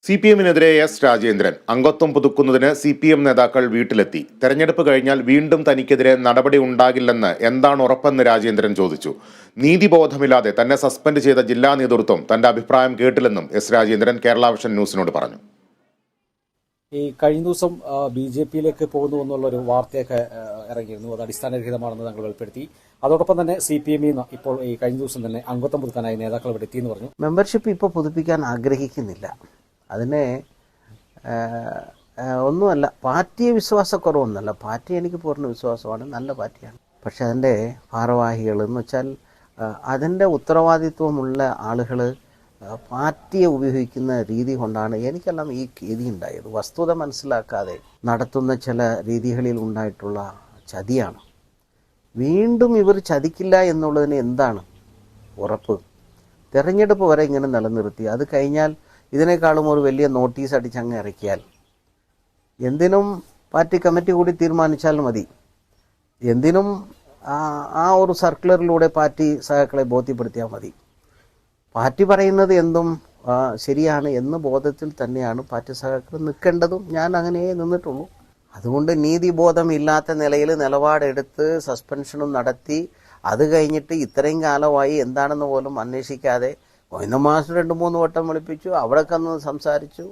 CPM-നെതിരെ S Rajendran അംഗത്വം പുതുക്കുന്നതിന് CPM നേതാക്കൾ വീട്ടിലെത്തി. തെരഞ്ഞെടുപ്പ് കഴിഞ്ഞാൽ വീണ്ടും തനിക്കെതിരെ നടപടി ഉണ്ടാകില്ലെന്ന് എന്താണ് ഉറപ്പെന്ന് രാജേന്ദ്രൻ ചോദിച്ചു. നീതിബോധമില്ലാതെ തന്നെ സസ്പെൻഡ് ചെയ്ത ജില്ലാ നേതൃത്വം തന്റെ അഭിപ്രായം കേട്ടില്ലെന്നും എസ് രാജേന്ദ്രൻ കേരള വിഷൻ ന്യൂസിനോട് പറഞ്ഞു. ഈ കഴിഞ്ഞ ദിവസം BJP-യിലേക്ക് പോകുന്നു എന്നുള്ളൊരു വാർത്തയൊക്കെ ഇറങ്ങിയിരുന്നു. അത് അടിസ്ഥാനരഹിതമാണെന്ന് താങ്കൾ വെളിപ്പെടുത്തി. അതോടൊപ്പം തന്നെ CPM-ൽ നിന്ന് ഇപ്പോൾ ഈ കഴിഞ്ഞ ദിവസം തന്നെ അംഗത്വം പുതുക്കാനായി നേതാക്കൾ ഇവിടെ എത്തിയെന്ന് പറഞ്ഞു. മെമ്പർഷിപ്പ് ഇപ്പോൾ പുതുപ്പിക്കാൻ ആഗ്രഹിക്കുന്നില്ല. അതിനെ ഒന്നുമല്ല, പാർട്ടിയെ വിശ്വാസക്കുറവൊന്നുമല്ല. പാർട്ടി എനിക്ക് പൂർണ്ണ വിശ്വാസമാണ്, നല്ല പാർട്ടിയാണ്. പക്ഷെ അതിൻ്റെ ഭാരവാഹികൾ എന്ന് വെച്ചാൽ അതിൻ്റെ ഉത്തരവാദിത്വമുള്ള ആളുകൾ പാർട്ടിയെ ഉപയോഗിക്കുന്ന രീതി കൊണ്ടാണ് എനിക്കെല്ലാം ഈ ഗതി ഉണ്ടായത്. വസ്തുത മനസ്സിലാക്കാതെ നടത്തുന്ന ചില രീതികളിൽ ഉണ്ടായിട്ടുള്ള ചതിയാണ്. വീണ്ടും ഇവർ ചതിക്കില്ല എന്നുള്ളതിന് എന്താണ് ഉറപ്പ്? തെരഞ്ഞെടുപ്പ് വരെ ഇങ്ങനെ നിലനിർത്തി അത് കഴിഞ്ഞാൽ ഇതിനേക്കാളും ഒരു വലിയ നോട്ടീസ് അടിച്ചങ്ങ് ഇറക്കിയാൽ എന്തിനും പാർട്ടി കമ്മിറ്റി കൂടി തീരുമാനിച്ചാൽ മതി. എന്തിനും ആ ഒരു സർക്കുലറിലൂടെ പാർട്ടി സഹാക്കളെ ബോധ്യപ്പെടുത്തിയാൽ മതി. പാർട്ടി പറയുന്നത് എന്തും ശരിയാണ് എന്ന ബോധത്തിൽ തന്നെയാണ് പാർട്ടി സഹാക്കൾ നിൽക്കേണ്ടതും. ഞാൻ അങ്ങനെ നിന്നിട്ടുള്ളൂ. അതുകൊണ്ട് നീതിബോധമില്ലാത്ത നിലയിൽ നിലപാടെടുത്ത് സസ്പെൻഷനും നടത്തി അത് കഴിഞ്ഞിട്ട് ഇത്രയും കാലമായി എന്താണെന്ന് പോലും അന്വേഷിക്കാതെ ഗോവിന്ദ മാസ്റ്റർ 2-3 വട്ടം വിളിപ്പിച്ചു, അവിടെ കന്ന് സംസാരിച്ചു.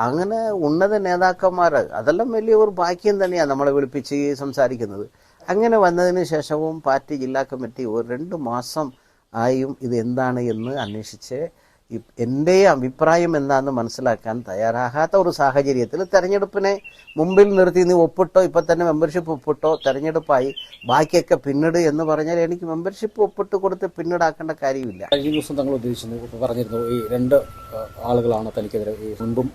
അങ്ങനെ ഉന്നത നേതാക്കന്മാർ അതെല്ലാം വലിയ ഒരു ഭാഗ്യം തന്നെയാണ് നമ്മളെ വിളിപ്പിച്ച് സംസാരിക്കുന്നത്. അങ്ങനെ വന്നതിന് ശേഷവും പാർട്ടി ജില്ലാ കമ്മിറ്റി 2 മാസം ആയും ഇത് എന്താണ് എന്ന് അന്വേഷിച്ച് എൻ്റെ അഭിപ്രായം എന്താണെന്ന് മനസ്സിലാക്കാൻ തയ്യാറാകാത്ത ഒരു സാഹചര്യത്തിൽ തെരഞ്ഞെടുപ്പിനെ മുമ്പിൽ നിർത്തി നീ ഒപ്പിട്ടോ, ഇപ്പം തന്നെ മെമ്പർഷിപ്പ് ഒപ്പിട്ടോ, തെരഞ്ഞെടുപ്പായി ബാക്കിയൊക്കെ പിന്നീട് എന്ന് പറഞ്ഞാൽ എനിക്ക് മെമ്പർഷിപ്പ് ഒപ്പിട്ട് കൊടുത്ത് പിന്നീടാക്കേണ്ട കാര്യമില്ല. കഴിഞ്ഞ ദിവസം തങ്ങൾ പറഞ്ഞിരുന്നു ഈ 2 ആളുകളാണ് തനിക്കെതിരെ മുൻപും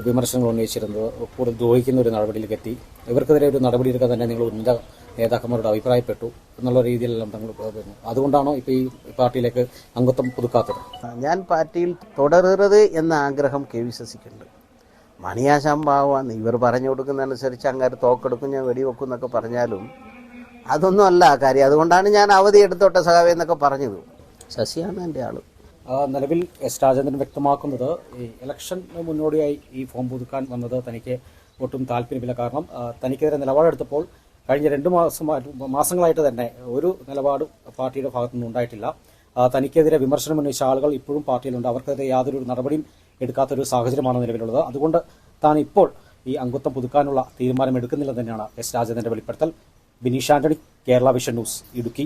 വിമർശനങ്ങൾ ഉന്നയിച്ചിരുന്നത്, കൂടുതൽ ദ്രോഹിക്കുന്ന ഒരു നടപടിയിലേക്ക് എത്തി. ഇവർക്കെതിരെ ഒരു നടപടി എടുക്കാൻ തന്നെ നിങ്ങൾ ഉന്നത നേതാക്കന്മാരോട് അഭിപ്രായപ്പെട്ടു എന്നുള്ള രീതിയിലെല്ലാം തങ്ങൾ പറഞ്ഞു. അതുകൊണ്ടാണോ ഇപ്പോൾ ഈ പാർട്ടിയിലേക്ക് അംഗത്വം പുതുക്കാത്തത്? ഞാൻ പാർട്ടിയിൽ തുടരുന്നത് എന്ന ആഗ്രഹം KVCക്കുണ്ട്. മണിയാശാമ്പാവാന്ന് ഇവർ പറഞ്ഞു കൊടുക്കുന്നതനുസരിച്ച് അങ്ങേര് തോക്കെടുക്കും, ഞാൻ വെടിവെക്കും എന്നൊക്കെ പറഞ്ഞാലും അതൊന്നും അല്ല കാര്യം. അതുകൊണ്ടാണ് ഞാൻ അവധി എടുത്തോട്ടെ സഖാവേ എന്നൊക്കെ പറഞ്ഞത്. ശശിയാണ് എൻ്റെ ആള്. നിലവിൽ എസ് രാജേന്ദ്രൻ വ്യക്തമാക്കുന്നത് ഈ ഇലക്ഷന് മുന്നോടിയായി ഈ ഫോം പുതുക്കാൻ വന്നത് തനിക്ക് ഒട്ടും താല്പര്യമില്ല. കാരണം തനിക്കെതിരെ നിലപാടെടുത്തപ്പോൾ കഴിഞ്ഞ 2 മാസങ്ങളായിട്ട് തന്നെ ഒരു നിലപാട് പാർട്ടിയുടെ ഭാഗത്തുനിന്ന് ഉണ്ടായിട്ടില്ല. തനിക്കെതിരെ വിമർശനം ഉന്നയിച്ച ആളുകൾ ഇപ്പോഴും പാർട്ടിയിലുണ്ട്. അവർക്കെതിരെ യാതൊരു നടപടിയും എടുക്കാത്തൊരു സാഹചര്യമാണ് നിലവിലുള്ളത്. അതുകൊണ്ട് താൻ ഇപ്പോൾ ഈ അംഗത്വം പുതുക്കാനുള്ള തീരുമാനം എടുക്കുന്നില്ലെന്ന് തന്നെയാണ് എസ് രാജേന്ദ്രന്റെ വെളിപ്പെടുത്തൽ. Bineesh Antony, Kerala vision news, Idukki.